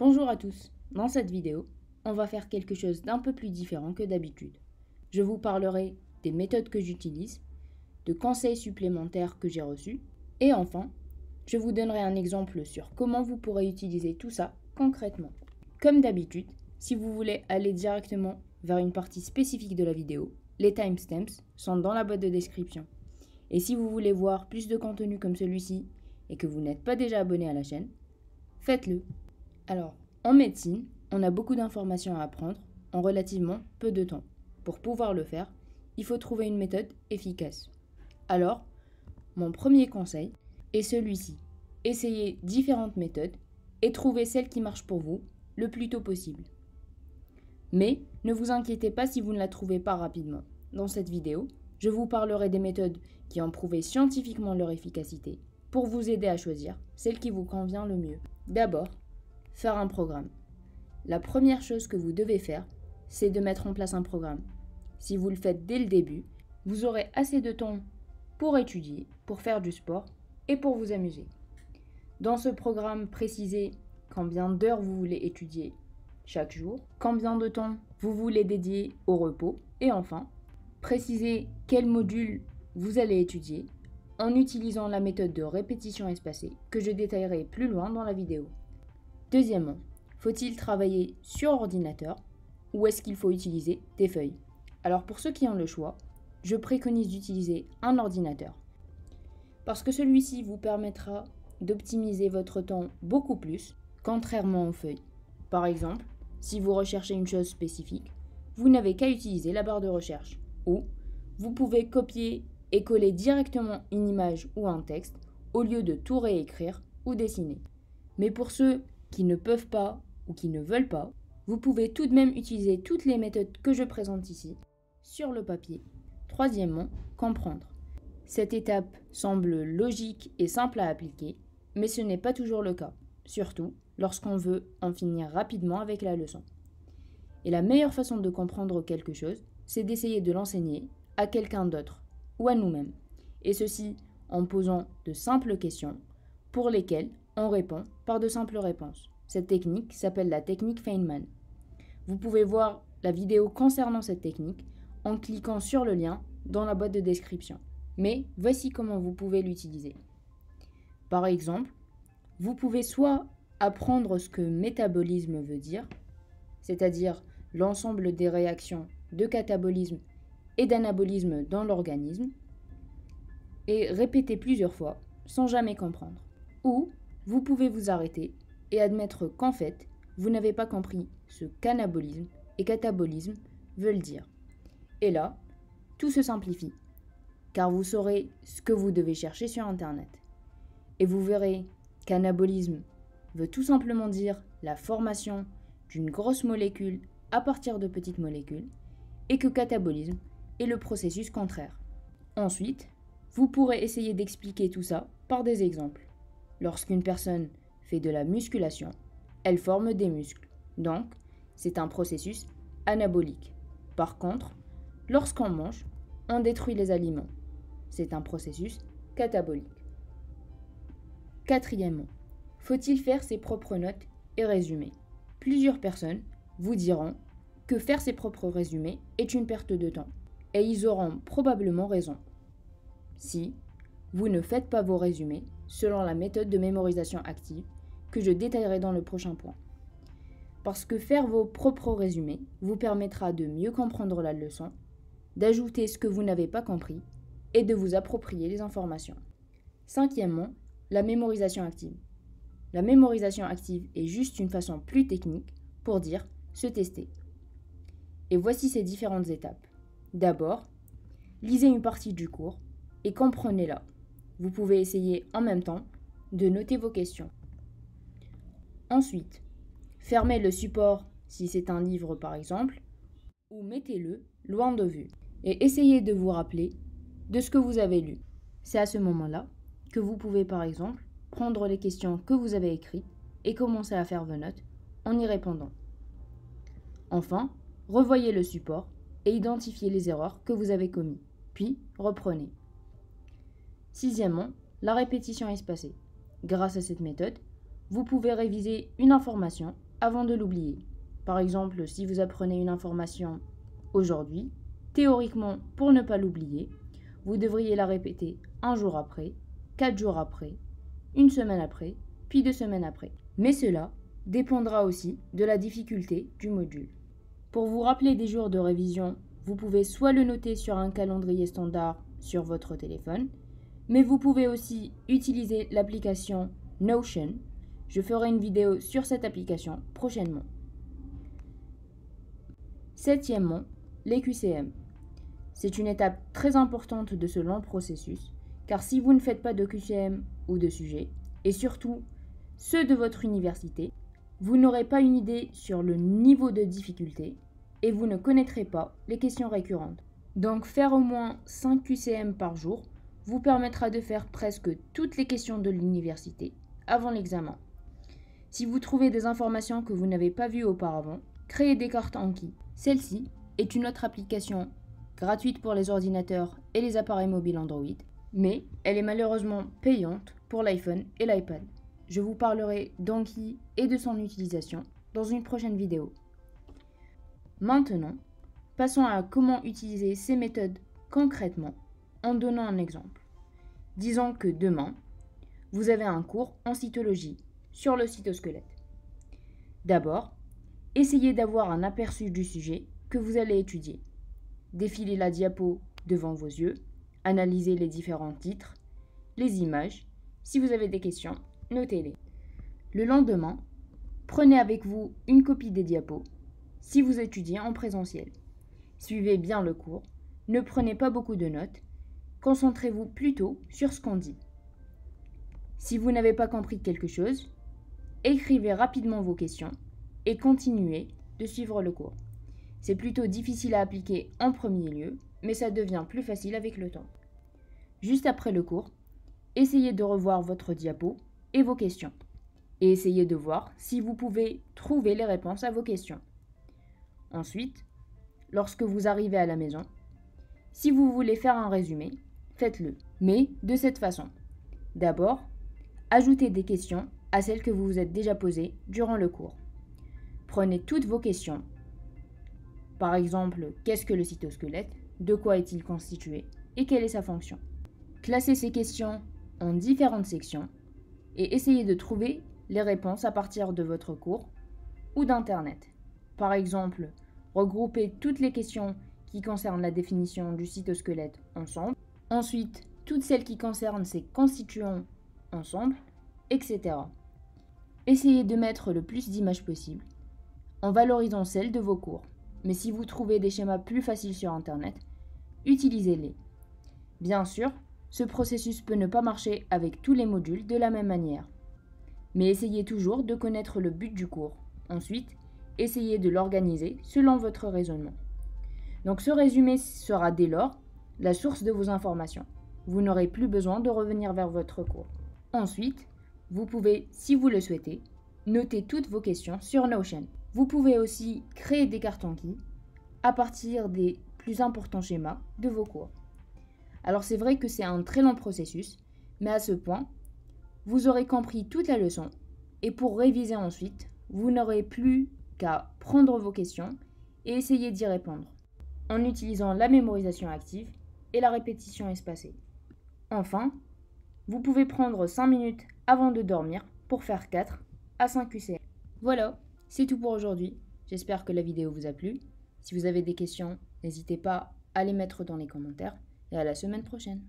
Bonjour à tous, dans cette vidéo, on va faire quelque chose d'un peu plus différent que d'habitude. Je vous parlerai des méthodes que j'utilise, de conseils supplémentaires que j'ai reçus, et enfin, je vous donnerai un exemple sur comment vous pourrez utiliser tout ça concrètement. Comme d'habitude, si vous voulez aller directement vers une partie spécifique de la vidéo, les timestamps sont dans la boîte de description. Et si vous voulez voir plus de contenu comme celui-ci et que vous n'êtes pas déjà abonné à la chaîne, faites-le. Alors, en médecine, on a beaucoup d'informations à apprendre en relativement peu de temps. Pour pouvoir le faire, il faut trouver une méthode efficace. Alors, mon premier conseil est celui-ci. Essayez différentes méthodes et trouvez celle qui marche pour vous le plus tôt possible. Mais ne vous inquiétez pas si vous ne la trouvez pas rapidement. Dans cette vidéo, je vous parlerai des méthodes qui ont prouvé scientifiquement leur efficacité pour vous aider à choisir celle qui vous convient le mieux. D'abord, faire un programme. La première chose que vous devez faire, c'est de mettre en place un programme. Si vous le faites dès le début, vous aurez assez de temps pour étudier, pour faire du sport et pour vous amuser. Dans ce programme, précisez combien d'heures vous voulez étudier chaque jour, combien de temps vous voulez dédier au repos et enfin, précisez quel module vous allez étudier en utilisant la méthode de répétition espacée que je détaillerai plus loin dans la vidéo. Deuxièmement, faut-il travailler sur ordinateur ou est-ce qu'il faut utiliser des feuilles? Alors pour ceux qui ont le choix, je préconise d'utiliser un ordinateur parce que celui-ci vous permettra d'optimiser votre temps beaucoup plus, contrairement aux feuilles. Par exemple, si vous recherchez une chose spécifique, vous n'avez qu'à utiliser la barre de recherche ou vous pouvez copier et coller directement une image ou un texte au lieu de tout réécrire ou dessiner. Mais pour ceux qui ne peuvent pas ou qui ne veulent pas, vous pouvez tout de même utiliser toutes les méthodes que je présente ici sur le papier. Troisièmement, comprendre. Cette étape semble logique et simple à appliquer, mais ce n'est pas toujours le cas, surtout lorsqu'on veut en finir rapidement avec la leçon. Et la meilleure façon de comprendre quelque chose, c'est d'essayer de l'enseigner à quelqu'un d'autre ou à nous-mêmes, et ceci en posant de simples questions pour lesquelles on répond par de simples réponses. Cette technique s'appelle la technique Feynman. Vous pouvez voir la vidéo concernant cette technique en cliquant sur le lien dans la boîte de description. Mais voici comment vous pouvez l'utiliser. Par exemple, vous pouvez soit apprendre ce que métabolisme veut dire, c'est-à-dire l'ensemble des réactions de catabolisme et d'anabolisme dans l'organisme, et répéter plusieurs fois sans jamais comprendre. Ou vous pouvez vous arrêter et admettre qu'en fait, vous n'avez pas compris ce qu'anabolisme et catabolisme veulent dire. Et là, tout se simplifie, car vous saurez ce que vous devez chercher sur Internet. Et vous verrez qu'anabolisme veut tout simplement dire la formation d'une grosse molécule à partir de petites molécules, et que catabolisme est le processus contraire. Ensuite, vous pourrez essayer d'expliquer tout ça par des exemples. Lorsqu'une personne fait de la musculation, elle forme des muscles. Donc, c'est un processus anabolique. Par contre, lorsqu'on mange, on détruit les aliments. C'est un processus catabolique. Quatrièmement, faut-il faire ses propres notes et résumés? Plusieurs personnes vous diront que faire ses propres résumés est une perte de temps. Et ils auront probablement raison. Si vous ne faites pas vos résumés selon la méthode de mémorisation active que je détaillerai dans le prochain point. Parce que faire vos propres résumés vous permettra de mieux comprendre la leçon, d'ajouter ce que vous n'avez pas compris et de vous approprier les informations. Cinquièmement, la mémorisation active. La mémorisation active est juste une façon plus technique pour dire se tester. Et voici ces différentes étapes. D'abord, lisez une partie du cours et comprenez-la. Vous pouvez essayer en même temps de noter vos questions. Ensuite, fermez le support si c'est un livre par exemple, ou mettez-le loin de vue et essayez de vous rappeler de ce que vous avez lu. C'est à ce moment-là que vous pouvez par exemple prendre les questions que vous avez écrites et commencer à faire vos notes en y répondant. Enfin, revoyez le support et identifiez les erreurs que vous avez commises, puis reprenez. Sixièmement, la répétition espacée. Grâce à cette méthode, vous pouvez réviser une information avant de l'oublier. Par exemple, si vous apprenez une information aujourd'hui, théoriquement, pour ne pas l'oublier, vous devriez la répéter un jour après, 4 jours après, une semaine après, puis 2 semaines après. Mais cela dépendra aussi de la difficulté du module. Pour vous rappeler des jours de révision, vous pouvez soit le noter sur un calendrier standard sur votre téléphone, mais vous pouvez aussi utiliser l'application Notion. Je ferai une vidéo sur cette application prochainement. Septièmement, les QCM. C'est une étape très importante de ce long processus, car si vous ne faites pas de QCM ou de sujets, et surtout ceux de votre université, vous n'aurez pas une idée sur le niveau de difficulté et vous ne connaîtrez pas les questions récurrentes. Donc faire au moins 5 QCM par jour vous permettra de faire presque toutes les questions de l'université avant l'examen. Si vous trouvez des informations que vous n'avez pas vues auparavant, créez des cartes Anki. Celle-ci est une autre application gratuite pour les ordinateurs et les appareils mobiles Android, mais elle est malheureusement payante pour l'iPhone et l'iPad. Je vous parlerai d'Anki et de son utilisation dans une prochaine vidéo. Maintenant, passons à comment utiliser ces méthodes concrètement en donnant un exemple. Disons que demain, vous avez un cours en cytologie sur le cytosquelette. D'abord, essayez d'avoir un aperçu du sujet que vous allez étudier. Défilez la diapo devant vos yeux, analysez les différents titres, les images. Si vous avez des questions, notez-les. Le lendemain, prenez avec vous une copie des diapos si vous étudiez en présentiel. Suivez bien le cours, ne prenez pas beaucoup de notes, concentrez-vous plutôt sur ce qu'on dit. Si vous n'avez pas compris quelque chose, écrivez rapidement vos questions et continuez de suivre le cours. C'est plutôt difficile à appliquer en premier lieu, mais ça devient plus facile avec le temps. Juste après le cours, essayez de revoir votre diapo et vos questions, et essayez de voir si vous pouvez trouver les réponses à vos questions. Ensuite, lorsque vous arrivez à la maison, si vous voulez faire un résumé, faites-le, mais de cette façon. D'abord, ajoutez des questions à celles que vous vous êtes déjà posées durant le cours. Prenez toutes vos questions. Par exemple, qu'est-ce que le cytosquelette? De quoi est-il constitué? Et quelle est sa fonction? Classez ces questions en différentes sections et essayez de trouver les réponses à partir de votre cours ou d'Internet. Par exemple, regroupez toutes les questions qui concernent la définition du cytosquelette ensemble, ensuite toutes celles qui concernent ses constituants ensemble, etc. Essayez de mettre le plus d'images possible en valorisant celles de vos cours. Mais si vous trouvez des schémas plus faciles sur Internet, utilisez-les. Bien sûr, ce processus peut ne pas marcher avec tous les modules de la même manière. Mais essayez toujours de connaître le but du cours. Ensuite, essayez de l'organiser selon votre raisonnement. Donc ce résumé sera dès lors la source de vos informations. Vous n'aurez plus besoin de revenir vers votre cours. Ensuite, vous pouvez, si vous le souhaitez, noter toutes vos questions sur Notion. Vous pouvez aussi créer des cartes Anki à partir des plus importants schémas de vos cours. Alors c'est vrai que c'est un très long processus, mais à ce point, vous aurez compris toute la leçon et pour réviser ensuite, vous n'aurez plus qu'à prendre vos questions et essayer d'y répondre en utilisant la mémorisation active et la répétition espacée. Enfin, vous pouvez prendre 5 minutes avant de dormir pour faire 4 à 5 QCM. Voilà, c'est tout pour aujourd'hui. J'espère que la vidéo vous a plu. Si vous avez des questions, n'hésitez pas à les mettre dans les commentaires et à la semaine prochaine.